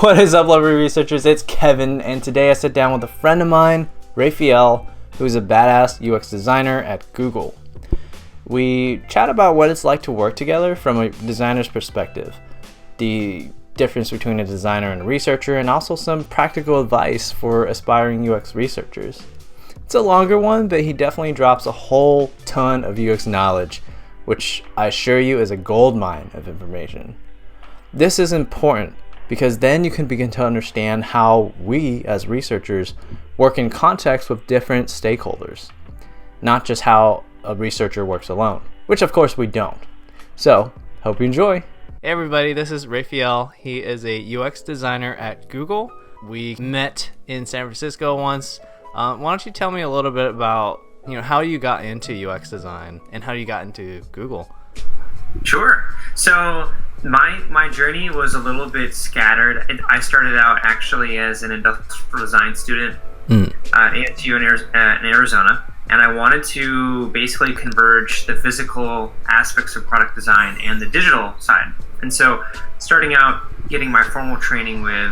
What is up, lovely researchers? It's Kevin, and today I sit down with a friend of mine, Raphael, who's a badass UX designer at Google. We chat about what it's like to work together from a designer's perspective, the difference between a designer and a researcher, and also some practical advice for aspiring UX researchers. It's a longer one, but he definitely drops a whole ton of UX knowledge, which I assure you is a gold mine of information. This is important because then you can begin to understand how we as researchers work in context with different stakeholders, not just how a researcher works alone, which of course we don't. So, hope you enjoy. Hey everybody, this is Raphael. He is a UX designer at Google. We met in San Francisco once. Why don't you tell me a little bit about how you got into UX design and how you got into Google? Sure. So my journey was a little bit scattered. I started out actually as an industrial design student at IDEO in Arizona, and I wanted to basically converge the physical aspects of product design and the digital side. And so starting out, getting my formal training with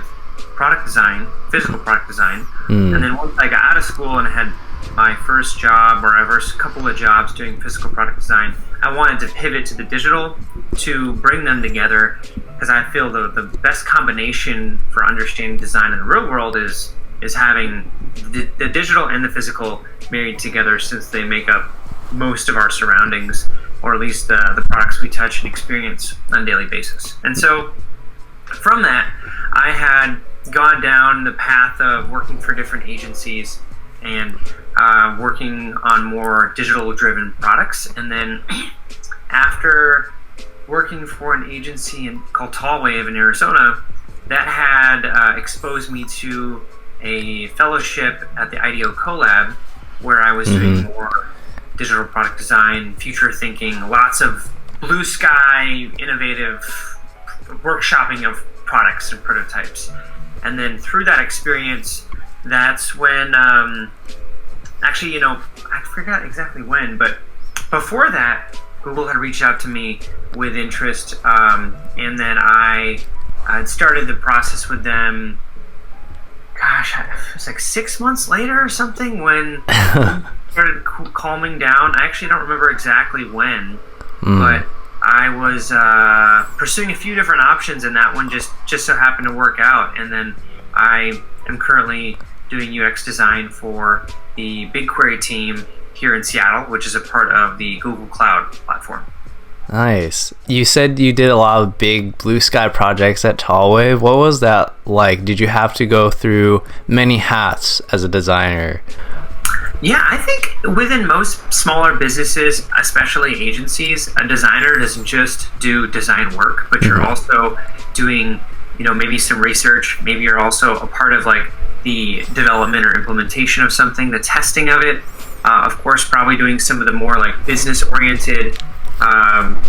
product design, physical product design, and then once I got out of school and had my first job or my first couple of jobs doing physical product design, I wanted to pivot to the digital to bring them together, because I feel the best combination for understanding design in the real world is having the digital and the physical married together, since they make up most of our surroundings, or at least the products we touch and experience on a daily basis. And so from that, I had gone down the path of working for different agencies and working on more digital-driven products. And then after working for an agency called Tall Wave in Arizona, that had exposed me to a fellowship at the IDEO CoLab, where I was doing more digital product design, future thinking, lots of blue sky, innovative workshopping of products and prototypes. And then through that experience, that's when, actually, I forgot exactly when, but before that, Google had reached out to me with interest, and then I started the process with them. Gosh, it was like 6 months later or something when it started calming down. I actually don't remember exactly when, but I was pursuing a few different options, and that one just so happened to work out. And then I am currently doing UX design for the BigQuery team here in Seattle, which is a part of the Google Cloud platform. Nice. You said you did a lot of big blue sky projects at Tallwave. What was that like? Did you have to go through many hats as a designer? Yeah, I think within most smaller businesses, especially agencies, a designer doesn't just do design work, but you're also doing, maybe some research. Maybe you're also a part of like the development or implementation of something, the testing of it. Of course, probably doing some of the more like business-oriented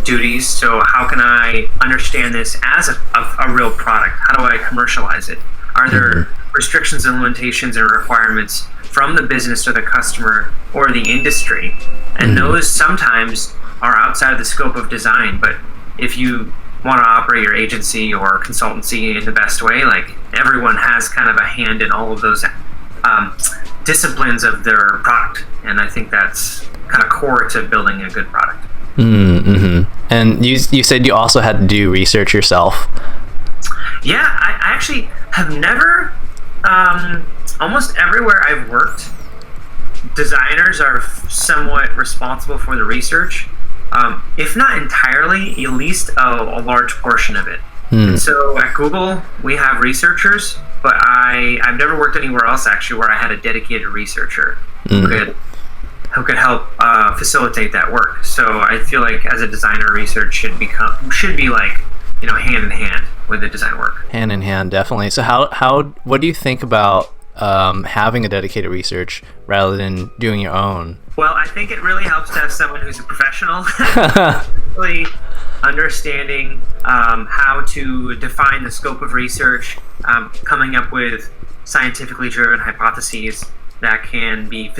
duties. So how can I understand this as a real product? How do I commercialize it? Are there restrictions and limitations and requirements from the business or the customer or the industry? And those sometimes are outside of the scope of design. But if you want to operate your agency or consultancy in the best way, like everyone has kind of a hand in all of those disciplines of their product. And I think that's kind of core to building a good product. And you said you also had to do research yourself. Yeah, I actually have never, almost everywhere I've worked, designers are somewhat responsible for the research. If not entirely, at least a large portion of it. And so at Google, we have researchers, but I've never worked anywhere else actually where I had a dedicated researcher who could help facilitate that work. So I feel like as a designer, research should be like hand in hand with the design work. Hand in hand, definitely. So what do you think about having a dedicated research rather than doing your own? Well, I think it really helps to have someone who's a professional, really understanding how to define the scope of research, coming up with scientifically driven hypotheses that can be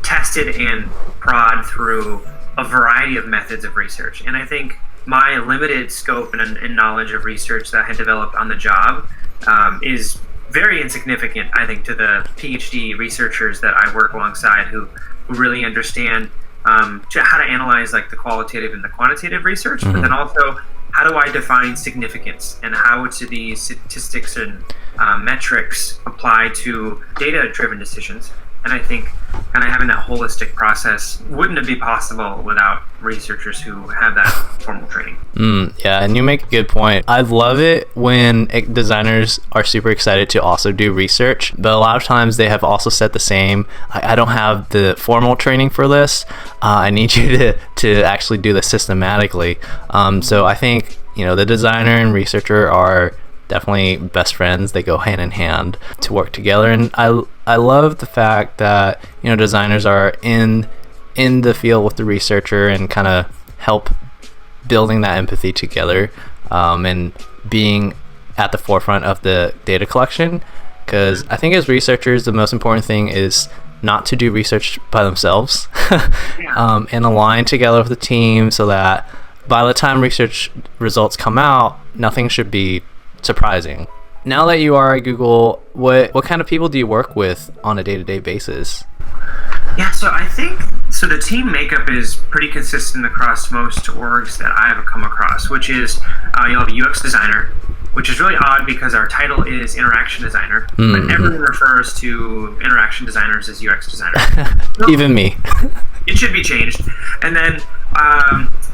tested and prod through a variety of methods of research. And I think my limited scope and knowledge of research that I had developed on the job is very insignificant, I think, to the PhD researchers that I work alongside who really understand how to analyze like the qualitative and the quantitative research, but then also how do I define significance and how do these statistics and metrics apply to data-driven decisions. And I think kind of having that holistic process wouldn't be possible without researchers who have that formal training. Yeah, and you make a good point. I love it when designers are super excited to also do research, but a lot of times they have also said the same. I don't have the formal training for this. I need you to actually do this systematically. So I think, the designer and researcher are definitely best friends. They go hand in hand to work together, and I love the fact that designers are in the field with the researcher and kind of help building that empathy together, and being at the forefront of the data collection, because I think as researchers the most important thing is not to do research by themselves and align together with the team so that by the time research results come out, nothing should be surprising. Now that you are at Google, what kind of people do you work with on a day-to-day basis? Yeah, so I think the team makeup is pretty consistent across most orgs that I have come across, which is you'll have a UX designer, which is really odd because our title is interaction designer, but everyone refers to interaction designers as UX designer. Even me. It should be changed. And then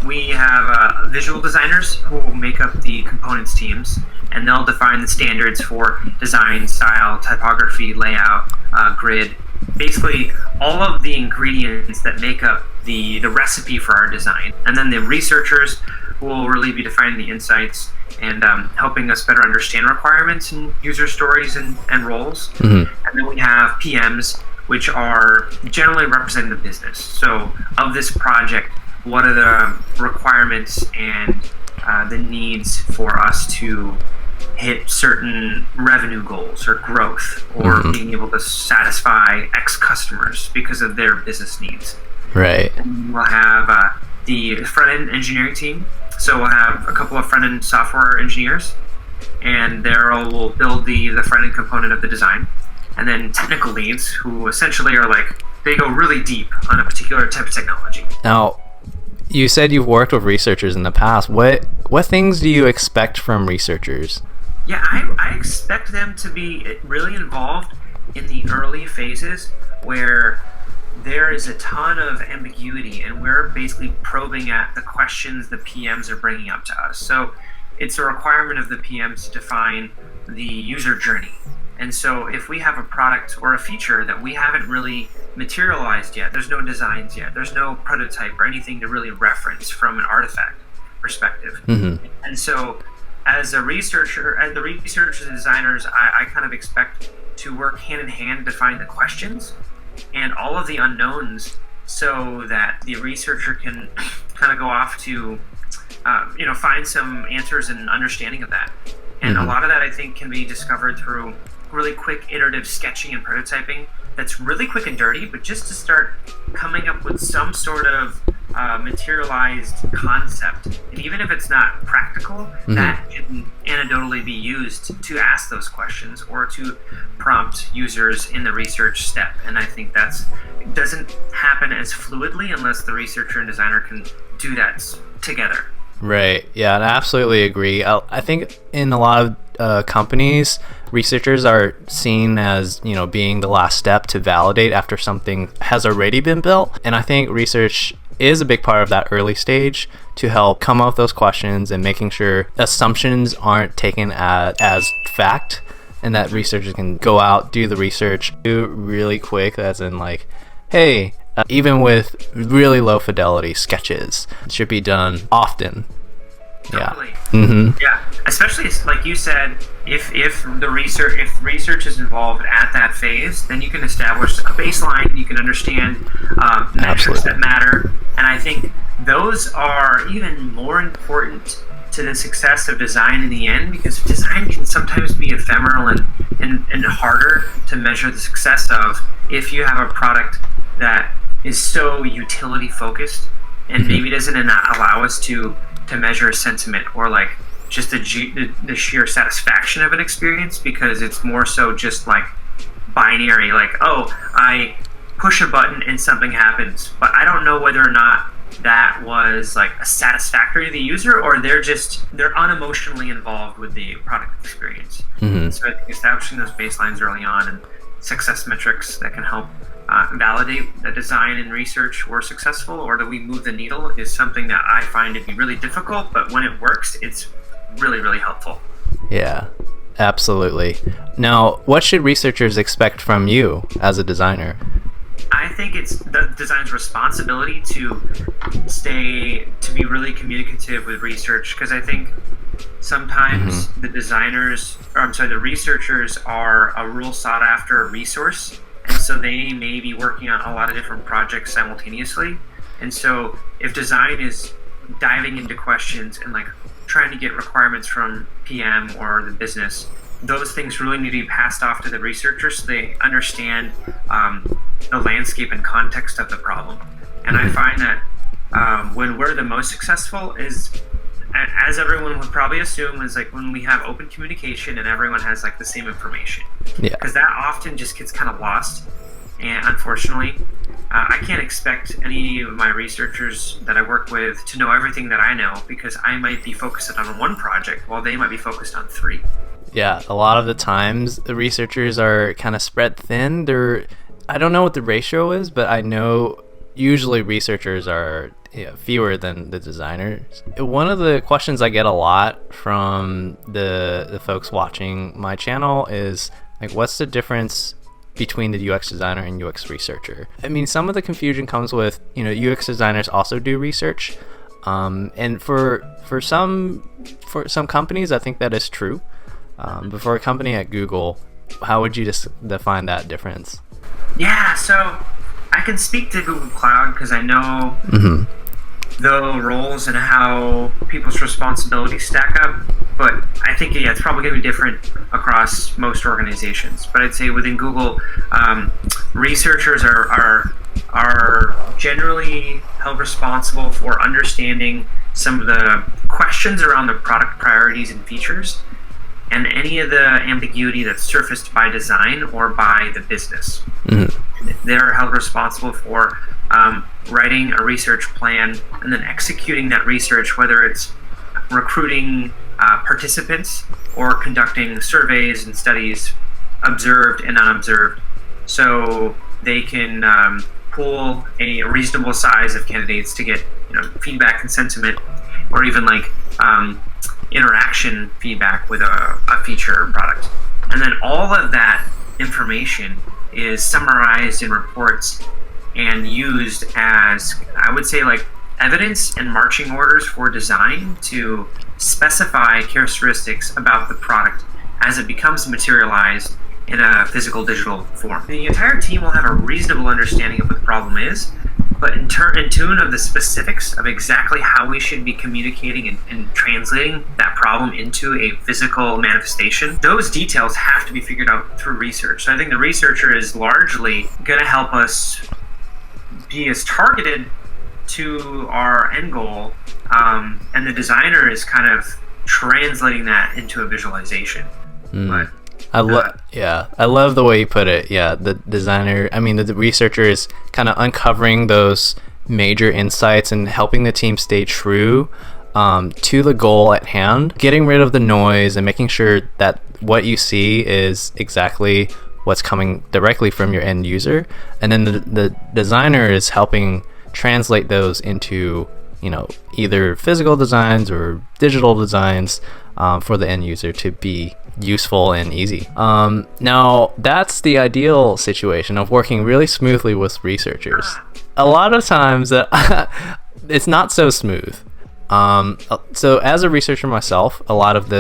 we have visual designers who will make up the components teams, and they'll define the standards for design, style, typography, layout, grid, basically all of the ingredients that make up the recipe for our design. And then the researchers will really be defining the insights and helping us better understand requirements and user stories and roles. And then we have PMs, which are generally representing the business. So of this project, what are the requirements and the needs for us to hit certain revenue goals or growth or being able to satisfy X customers because of their business needs. Right. And we'll have the front-end engineering team. So we'll have a couple of front-end software engineers, and will build the front-end component of the design. And then technical leads, who essentially are they go really deep on a particular type of technology. Now, you said you've worked with researchers in the past. What things do you expect from researchers? Yeah, I expect them to be really involved in the early phases where there is a ton of ambiguity and we're basically probing at the questions the PMs are bringing up to us. So it's a requirement of the PMs to define the user journey. And so if we have a product or a feature that we haven't really materialized yet, there's no designs yet, there's no prototype or anything to really reference from an artifact perspective. And so as the researchers and designers, I kind of expect to work hand in hand to define the questions and all of the unknowns so that the researcher can kind of go off to find some answers and understanding of that. And a lot of that I think can be discovered through really quick iterative sketching and prototyping that's really quick and dirty, but just to start coming up with some sort of materialized concept. And even if it's not practical, that can anecdotally be used to ask those questions or to prompt users in the research step. And I think it doesn't happen as fluidly unless the researcher and designer can do that together. Right. Yeah, I absolutely agree. I think in a lot of companies, researchers are seen as being the last step to validate after something has already been built. And I think research is a big part of that early stage to help come up with those questions and making sure assumptions aren't taken as fact, and that researchers can go out, do the research, do it really quick, as in hey, even with really low fidelity sketches, it should be done often. Totally. Yeah, especially like you said, if research is involved at that phase, then you can establish a baseline. You can understand metrics that matter, and I think those are even more important to the success of design in the end, because design can sometimes be ephemeral and harder to measure the success of if you have a product that is so utility focused and maybe doesn't allow us to measure sentiment or just the sheer satisfaction of an experience, because it's more so just like binary, like, oh, I push a button and something happens, but I don't know whether or not that was like a satisfactory to the user, or they're unemotionally involved with the product experience. So I think establishing those baselines early on and success metrics that can help validate that design and research were successful, or that we move the needle, is something that I find to be really difficult, but when it works, it's really, really helpful. Yeah, absolutely. Now, what should researchers expect from you as a designer? I think it's the design's responsibility to be really communicative with research, because I think sometimes the researchers are a real sought after resource, and so they may be working on a lot of different projects simultaneously. And so if design is diving into questions and like trying to get requirements from PM or the business, those things really need to be passed off to the researchers so they understand the landscape and context of the problem. And I find that when we're the most successful is, as everyone would probably assume, is like when we have open communication and everyone has like the same information. Because that often just gets kind of lost. And unfortunately, I can't expect any of my researchers that I work with to know everything that I know, because I might be focused on one project while they might be focused on 3. Yeah, a lot of the times the researchers are kind of spread thin. I don't know what the ratio is, but I know usually researchers are fewer than the designers. One of the questions I get a lot from the folks watching my channel is like, what's the difference between the UX designer and UX researcher? I mean, some of the confusion comes with, UX designers also do research, and for some companies, I think that is true. But for a company at Google, how would you just define that difference? Yeah, so I can speak to Google Cloud because I know the roles and how people's responsibilities stack up. But I think, it's probably going to be different across most organizations. But I'd say within Google, researchers are generally held responsible for understanding some of the questions around the product priorities and features, and any of the ambiguity that's surfaced by design or by the business. They're held responsible for writing a research plan and then executing that research, whether it's recruiting participants or conducting surveys and studies, observed and unobserved, so they can pool a reasonable size of candidates to get feedback and sentiment, or even like interaction feedback with a feature or product. And then all of that information is summarized in reports and used as, I would say, like evidence and marching orders for design to specify characteristics about the product as it becomes materialized in a physical digital form. The entire team will have a reasonable understanding of what the problem is, but in tune of the specifics of exactly how we should be communicating and translating that problem into a physical manifestation, those details have to be figured out through research. So I think the researcher is largely going to help us be as targeted to our end goal, and the designer is kind of translating that into a visualization. But I love the way you put it. Yeah, the designer, the researcher is kind of uncovering those major insights and helping the team stay true to the goal at hand, getting rid of the noise and making sure that what you see is exactly what's coming directly from your end user. And then the designer is helping translate those into, either physical designs or digital designs for the end user to be useful and easy. Now, that's the ideal situation of working really smoothly with researchers. A lot of times, it's not so smooth. So as a researcher myself, a lot of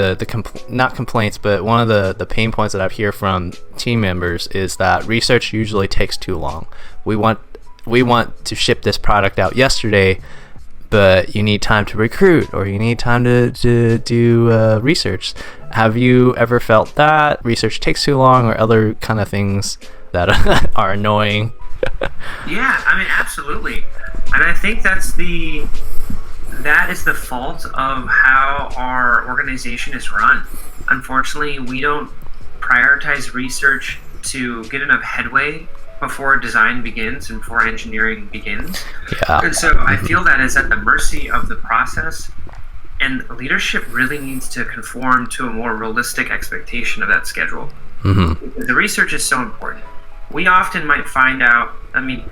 not complaints, but one of the pain points that I hear from team members is that research usually takes too long. We want to ship this product out yesterday, but you need time to recruit, or you need time to do research. Have you ever felt that research takes too long, or other kind of things that are annoying? Yeah, absolutely. And I think that's the that is the fault of how our organization is run. Unfortunately, we don't prioritize research to get enough headway before design begins and before engineering begins. Yeah. And so I feel that is at the mercy of the process, and leadership really needs to conform to a more realistic expectation of that schedule. The research is so important. We often might find out, I mean,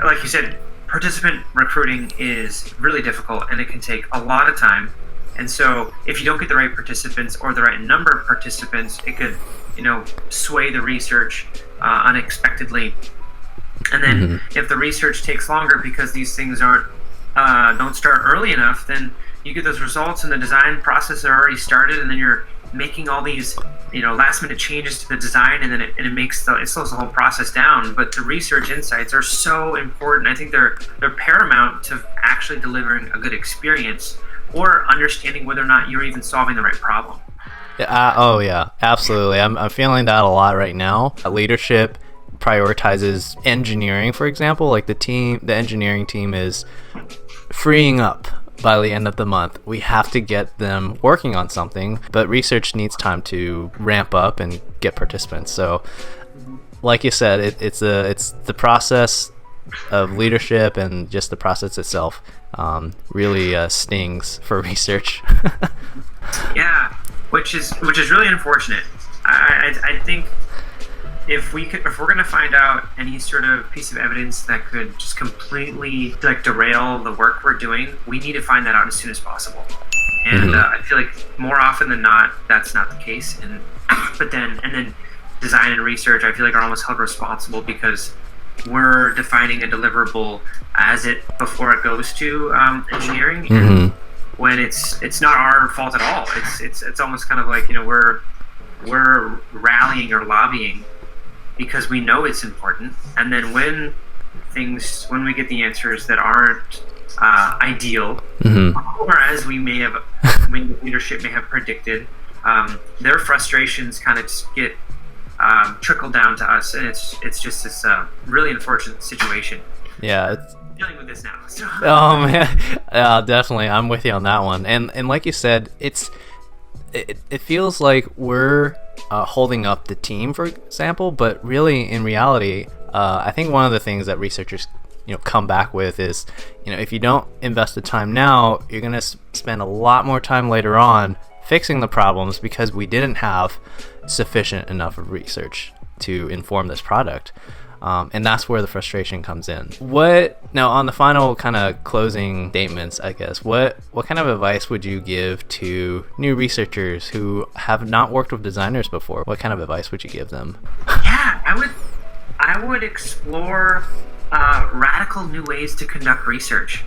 like you said, participant recruiting is really difficult and it can take a lot of time. And so if you don't get the right participants or the right number of participants, it could, sway the research unexpectedly. And then if the research takes longer because these things don't start early enough, then you get those results and the design process are already started, and then you're making all these last minute changes to the design, and then it slows the whole process down. But the research insights are so important. I think they're paramount to actually delivering a good experience or understanding whether or not you're even solving the right problem. Oh yeah, absolutely. I'm feeling that a lot right now. Leadership prioritizes engineering, for example. Like the engineering team is freeing up by the end of the month. We have to get them working on something, but research needs time to ramp up and get participants. So like you said, it's the process of leadership and just the process itself really stings for research. Yeah, which is really unfortunate. I think if we're going to find out any sort of piece of evidence that could just completely derail the work we're doing, we need to find that out as soon as possible. And I feel like more often than not, that's not the case. And then design and research, I feel like, are almost held responsible because we're defining a deliverable before it goes to engineering. And when it's not our fault at all. It's almost kind of like we're rallying or lobbying because we know it's important, and then when we get the answers that aren't ideal, or as leadership may have predicted, their frustrations kind of just get trickled down to us, and it's just this really unfortunate situation. Yeah, dealing with this now. So. Oh man, yeah, definitely. I'm with you on that one. And like you said, it feels like we're holding up the team, for example, but really in reality, I think one of the things that researchers come back with is, if you don't invest the time now, you're going to spend a lot more time later on fixing the problems because we didn't have sufficient enough of research to inform this product. And that's where the frustration comes in. Now on the final kind of closing statements, I guess, what kind of advice would you give to new researchers who have not worked with designers before? What kind of advice would you give them? Yeah, I would explore radical new ways to conduct research.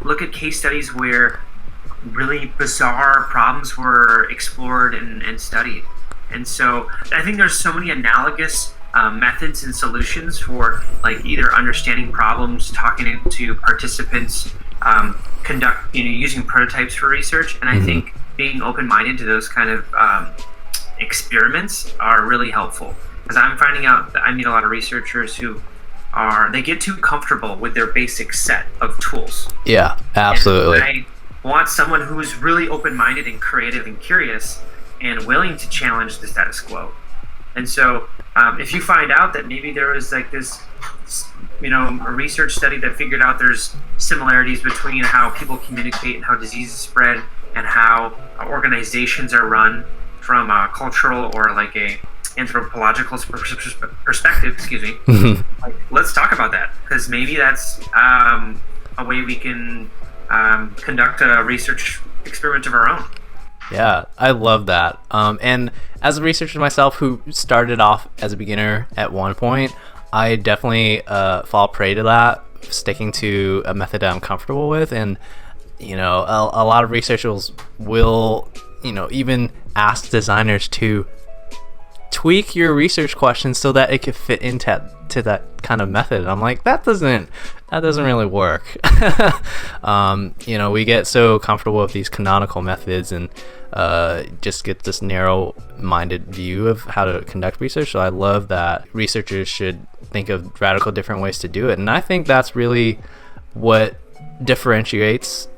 Look at case studies where really bizarre problems were explored and studied. And so I think there's so many analogous methods and solutions for either understanding problems, talking to participants, using prototypes for research. And I think being open-minded to those kind of experiments are really helpful, because I'm finding out that I meet a lot of researchers who they get too comfortable with their basic set of tools. Yeah, absolutely. And I want someone who's really open-minded and creative and curious and willing to challenge the status quo. And so if you find out that maybe there was this, a research study that figured out there's similarities between how people communicate and how diseases spread and how organizations are run from a cultural or a anthropological perspective, let's talk about that, because maybe that's a way we can conduct a research experiment of our own. Yeah, I love that. And as a researcher myself who started off as a beginner at one point, I definitely fall prey to that, sticking to a method that I'm comfortable with. And, a lot of researchers will, even ask designers to tweak your research questions so that it could fit into that kind of method. I'm like, that doesn't really work. We get so comfortable with these canonical methods and just get this narrow-minded view of how to conduct research. So I love that researchers should think of radical different ways to do it. And I think that's really what differentiates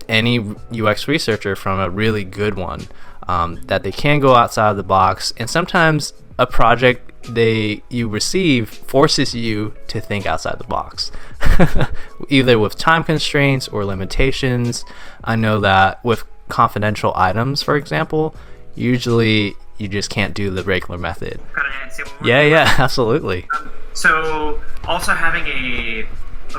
any UX researcher from a really good one, that they can go outside of the box, and sometimes a project you receive forces you to think outside the box, either with time constraints or limitations. I know that with confidential items, for example, usually you just can't do the regular method. Yeah, absolutely. So also having a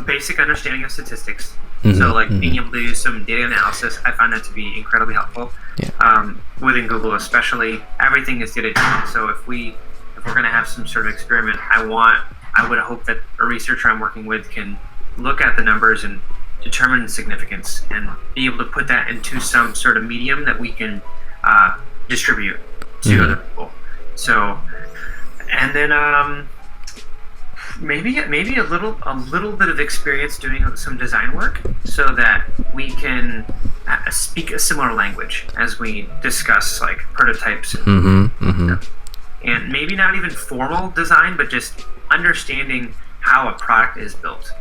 basic understanding of statistics. Mm-hmm, so like being able to do some data analysis, I find that to be incredibly helpful. Yeah. Within Google especially, everything is data driven. So if we're going to have some sort of experiment, I would hope that a researcher I'm working with can look at the numbers and determine significance and be able to put that into some sort of medium that we can distribute to other people. So, and then maybe a little bit of experience doing some design work, so that we can speak a similar language as we discuss like prototypes. And maybe not even formal design, but just understanding how a product is built.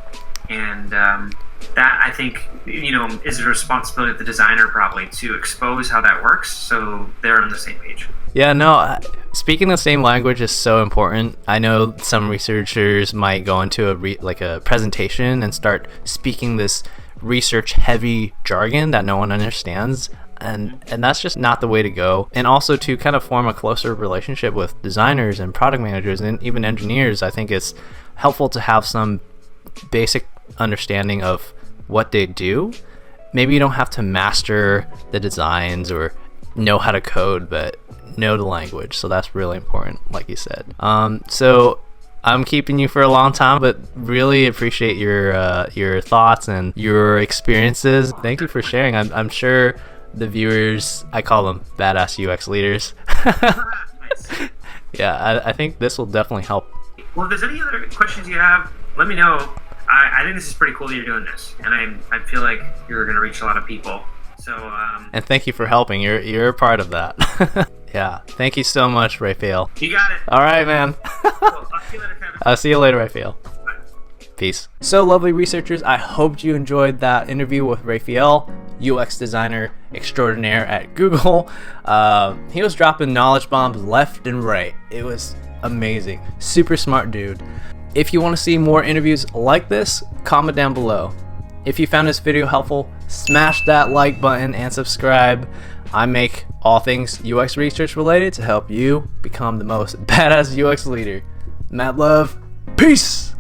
And that, I think, is a responsibility of the designer probably to expose how that works, so they're on the same page. Yeah, no, speaking the same language is so important. I know some researchers might go into a presentation and start speaking this research-heavy jargon that no one understands. And that's just not the way to go. And also to kind of form a closer relationship with designers and product managers and even engineers, I think it's helpful to have some basic understanding of what they do. Maybe you don't have to master the designs or know how to code, but know the language. So that's really important, like you said. So I'm keeping you for a long time, but really appreciate your thoughts and your experiences. Thank you for sharing. I'm sure the viewers, I call them badass UX leaders. Yeah, I think this will definitely help. Well, if there's any other questions you have, let me know. I think this is pretty cool that you're doing this, and I feel like you're going to reach a lot of people. So and thank you for helping. You're a part of that. Yeah, thank you so much, Raphael. You got it. All right, man. Cool. I'll see you later, Kevin. I'll see you later, Raphael. Peace. So, lovely researchers, I hope you enjoyed that interview with Raphael, UX designer extraordinaire at Google. He was dropping knowledge bombs left and right. It was amazing. Super smart dude. If you want to see more interviews like this, comment down below. If you found this video helpful, smash that like button and subscribe. I make all things UX research related to help you become the most badass UX leader. Mad love. Peace!